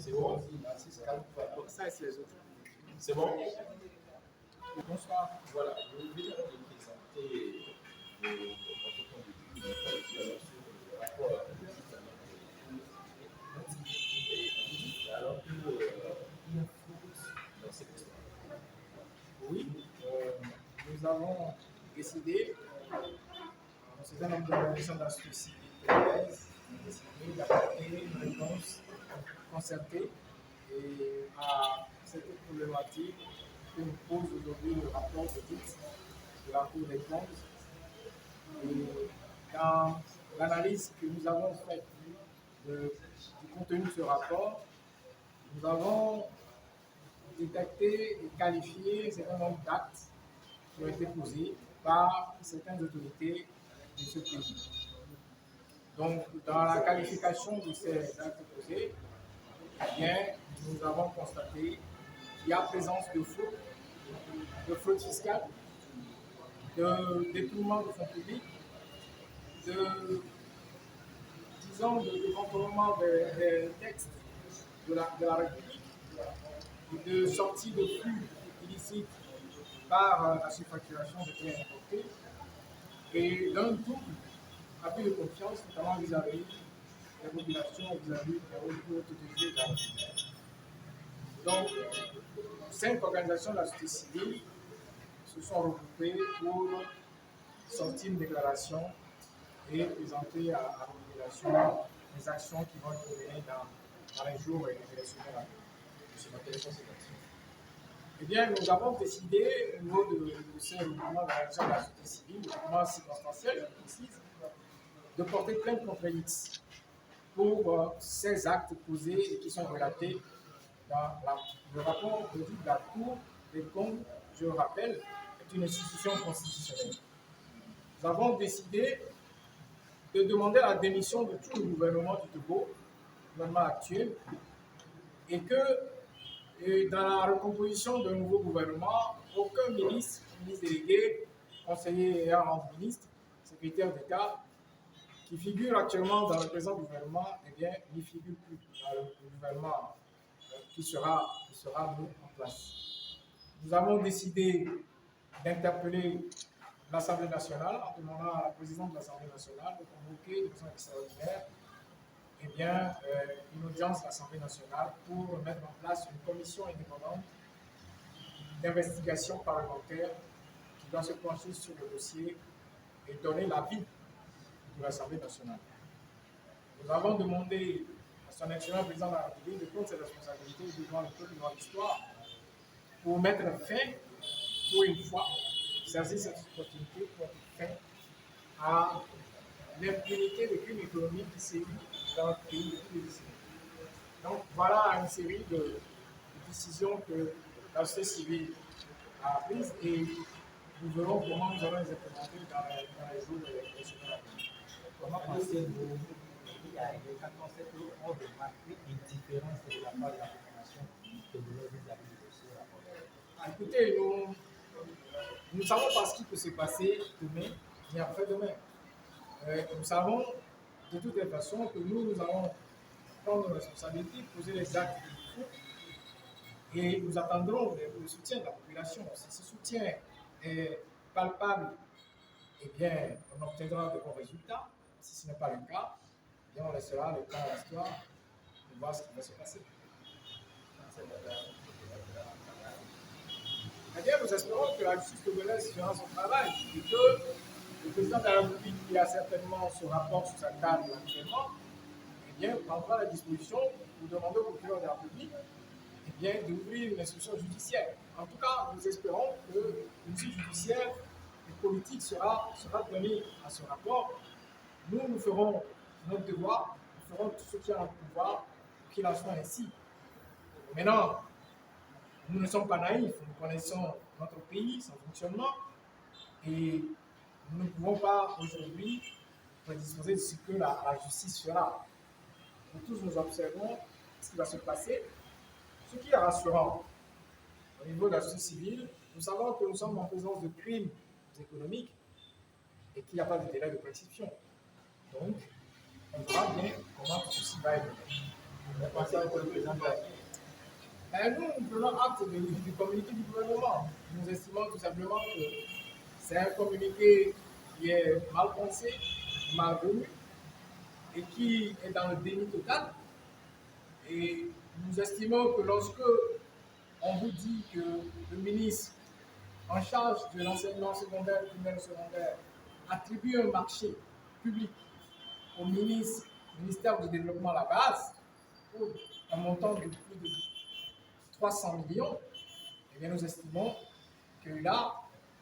C'est bon? Ça, c'est les autres. C'est bon? Bonsoir. Voilà, nous venons de présenter votre point de vue sur le rapport à la politique. Alors que il y a faute dans cette histoire. Oui, nous avons décidé, un certain nombre d'organisations de la société civile congolaise ont décidé d'apporter une réponse concertée et à cette problématique que nous pose aujourd'hui le rapport d'audit de la Cour des comptes. Et dans l'analyse que nous avons faite du contenu de ce rapport, nous avons détecté et qualifié un certain nombre d'actes qui ont été posés par certaines autorités de ce pays. Donc, dans la qualification de ces actes posés, eh bien, nous avons constaté qu'il y a présence de fraude fiscale, de détournement de fonds publics, de contournement des textes de la République, de sortie de flux illicites par la surfacturation de biens importés et d'un double abus de confiance, notamment vis-à-vis des populations, vis-à-vis des autorités de la République. Donc, 5 organisations de la société civile se sont regroupées pour sortir une déclaration et présenter à la population les actions qui vont être menées dans les jours et les semaines à venir. Eh bien, nous avons décidé, au niveau de ces regroupements d'organisations de la société civile, le regroupement circonstanciel, je précise, de porter plainte contre X pour ces actes posés et qui sont relatés dans le rapport de la Cour des comptes, je le rappelle, est une institution constitutionnelle. Nous avons décidé de demander la démission de tout le gouvernement du Togo, le gouvernement actuel, et que dans la recomposition d'un nouveau gouvernement, aucun ministre délégué, conseiller et rang de ministre, secrétaire d'État, qui figure actuellement dans le présent gouvernement, eh bien, n'y figure plus dans le gouvernement qui sera mis en place. Nous avons décidé d'interpeller l'Assemblée nationale en demandant à la présidente de l'Assemblée nationale de convoquer de façon extraordinaire une audience de l'Assemblée nationale pour mettre en place une commission indépendante d'investigation parlementaire qui doit se pencher sur le dossier et donner l'avis de l'Assemblée nationale. Nous avons demandé à son excellent président de la République de prendre ses responsabilités devant le peuple, devant l'histoire, pour mettre fin, pour une fois, saisir cette opportunité pour mettre fin à l'impunité des crimes économiques qui sévit dans notre pays depuis des décennies. Donc voilà une série de décisions que la société civile a prises et nous verrons comment nous allons les implémenter dans les jours et les semaines à venir. Comment pensez-vous qu'il y a quand on sait qu'on remarque une différence de la part de la population que vous avez vis-à-vis de ce rapport? Écoutez, nous ne savons pas ce qui peut se passer demain, ni après-demain. Nous savons de toutes les façons que nous allons prendre nos responsabilités, poser les actes qu'il faut et nous attendrons le soutien de la population. Si ce soutien est palpable, eh bien, on obtiendra de bons résultats. Si ce n'est pas le cas, eh bien, on laissera le temps à l'histoire de voir ce qui va se passer. Eh bien, nous espérons que la justice togolaise fera son travail et que le président de la République, qui a certainement ce rapport sur sa table actuellement, eh bien, prendra la disposition pour demander au procureur de la République eh bien, d'ouvrir une instruction judiciaire. En tout cas, nous espérons que une suite judiciaire et politique sera donnée à ce rapport. Nous ferons notre devoir, nous ferons tout ce qui est en notre pouvoir pour qu'il en soit ainsi. Maintenant, nous ne sommes pas naïfs, nous connaissons notre pays, son fonctionnement, et nous ne pouvons pas aujourd'hui prédisposer de ce que la justice fera. Nous tous nous observons ce qui va se passer. Ce qui est rassurant au niveau de la société civile, nous savons que nous sommes en présence de crimes économiques et qu'il n'y a pas de délai de prescription. Donc, on verra bien comment tout ceci va évoluer. Mais pensez que le président doit agir. Ben, nous prenons acte du communiqué du gouvernement. Nous estimons tout simplement que c'est un communiqué qui est mal pensé, mal venu et qui est dans le déni total. Et nous estimons que lorsque on vous dit que le ministre en charge de l'enseignement secondaire, primaire et secondaire attribue un marché public au ministère du Développement à la base pour un montant de plus de 300 millions, eh bien, nous estimons que là,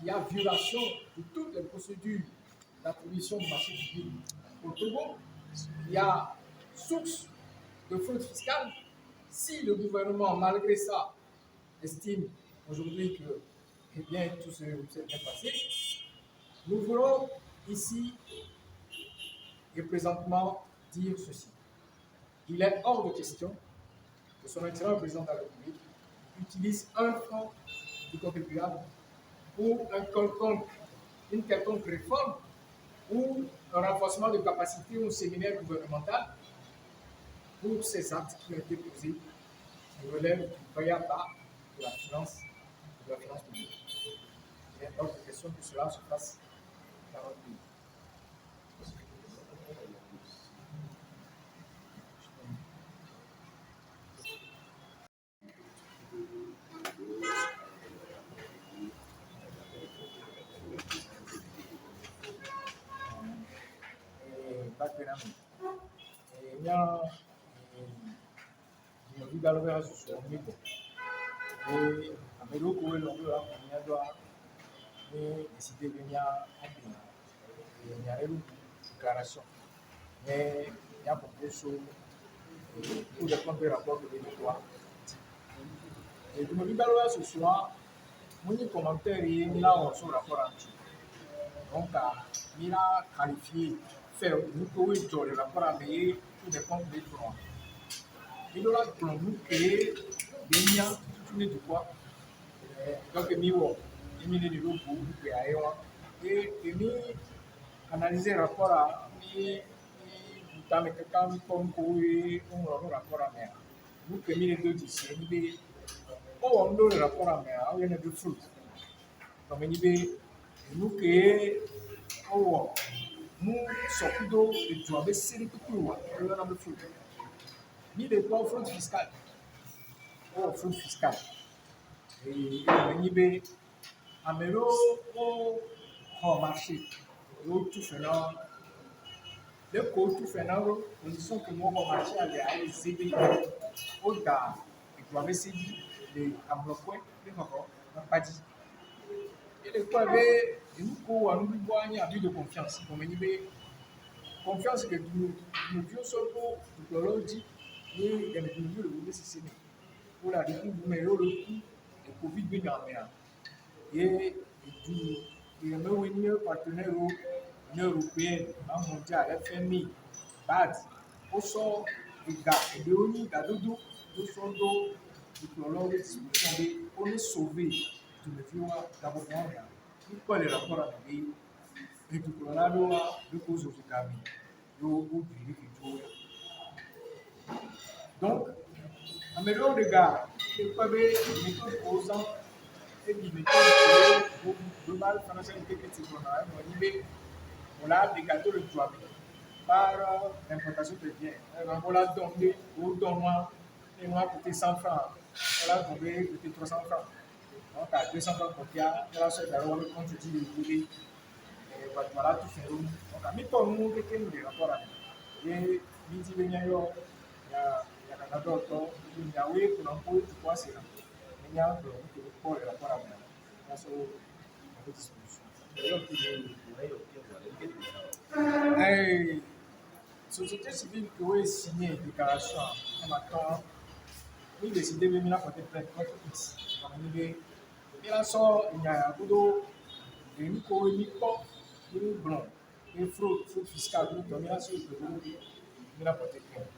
il y a violation de toutes les procédures d'attribution du marché public au Togo. Il y a source de fraude fiscale. Si le gouvernement, malgré ça, estime aujourd'hui que eh bien, tout s'est bien passé, nous voulons ici et présentement dire ceci. Il est hors de question que son excellent président de la République utilise un fonds du contribuable pour une quelconque réforme ou un renforcement de capacité au séminaire gouvernemental pour ces actes qui ont été posés qui relèvent du bas de la finance publique. Il est hors de question que cela se fasse dans notre pays. Background. Nya vi galore ha susu omiko. Amelo ko we longo la kunya doa ni décidé de nya abi. Nya elu déclaration. Mais il y a beaucoup sur tout dépend des rapports que les toi. Et je me dis galore ce soir, mon commentaire est là sur le rapport anti. Donc, il a qualifié, fait nous pouvons dans le rapport à payer tout dépend des droits. Il a pour nous créer des liens, tout n'est de quoi. Donc, il y a des groupes pour et il analyser le rapport à dans le cas comme un rapport à mer. Nous créons les deux d'ici. On donne le rapport à mer, on a des fruits. Donc, nous créons nous sortons de job série tout court le nom de fraude ni de pas fraude fiscale fraude fiscale et ni be amelo au marché au tout fenant le co tout fenant condition que moi au marché à exhiber au da et doit essayer de amloquer de pas dit et le quoi be nous ko anu bi boanya abi de confiance comme ni be confiance que nous devions surtout nous dit et dans le milieu de nécessité pour la découverte mais le coup et Covid bien dans mer et du même partenaire l'Union européenne mondiale FMI BAD au sort et gars et de oni gadodo au sort de disposition de on est sauvé de le vivre d'abord il faut les rapports à payer et tout le monde de cause au Kami donc, à mes de gars, il faut des méthodes posant et des méthodes globales financières on a dégager le droit par l'importation de biens. On l'a donné au donnement et on a coûté 100 francs. On l'a donné coûté 300 francs. Donc, à 200 francs pour qu'il y a la seule d'ailleurs, quand tu dis le volet, voilà tout fait. Donc, à mi-temps, nous, des rapports à et midi venyo ya kanadoto nyawe kuna mpo tukwa sera nya do ko le raport à moi so à disposition société civile qui a signé une déclaration en attendant il décidé de venir porter plainte contre X il a sort il y a beaucoup de ni ko ni ko ni blanc et fraude fiscale donc il a sur il a porté plainte.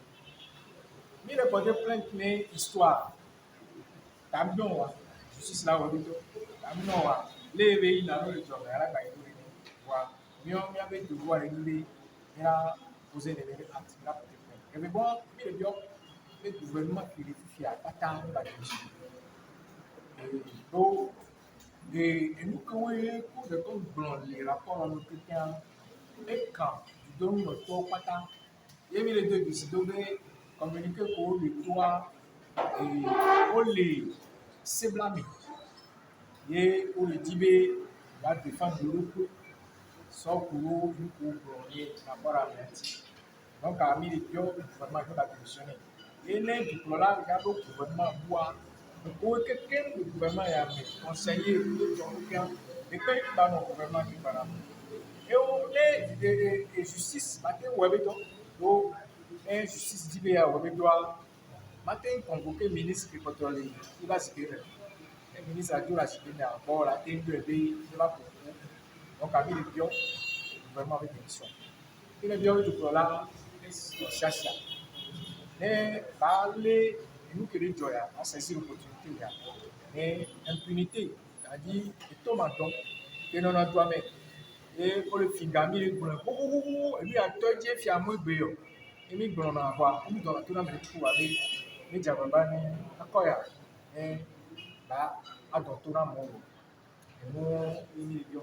Il a porté plainte, mais histoire. Camion, justice là, on dit, camion, les veilles, là, le job, là, mais on avait devoir réguler, il a posé des actes, il a porté plainte. Et bien bon, il est bien, le gouvernement qui réfléchit à pas tant la question. Donc, et nous, quand on blanc les rapports à l'hôpital, et quand tu donnes le tour pas tant, il y a les deux qui se donnent communiquer pour le toit et pour les se blâmer. Et pour le Tibet, va défendre l'autre, sans pour nous brûler rapport à l'Anti. Donc, à mis les pions, le gouvernement qui va démissionner. Et les diplômes-là, regarde le gouvernement boire. Pour quelqu'un, le gouvernement est amené, conseiller, le aucun, et quand il va dans le gouvernement qui va là. Et on est justice, matin, ou avec donc, justice d'IBA, ou avec toi, matin, convoqué ministre qui contrôle, il va se faire. Le ministre a dit la chine encore, la tête de il va pour vous. Donc, à mis les pions, le gouvernement avec démission. Et les pions, du coup, là, c'est cherche là. Mais parler, nous qui les joyeux, à saisir l'opportunité là. Mais impunité, c'est-à-dire, et tout maintenant, que l'on a doit mettre. Et pour le fingami, et lui, à toi, Dieu, fait à moi, béo. Et lui, on a voir, nous, dans la tour, on a tout avec les Javabani, à Koya. Et là, à ton tour, à mon. Et nous, il y a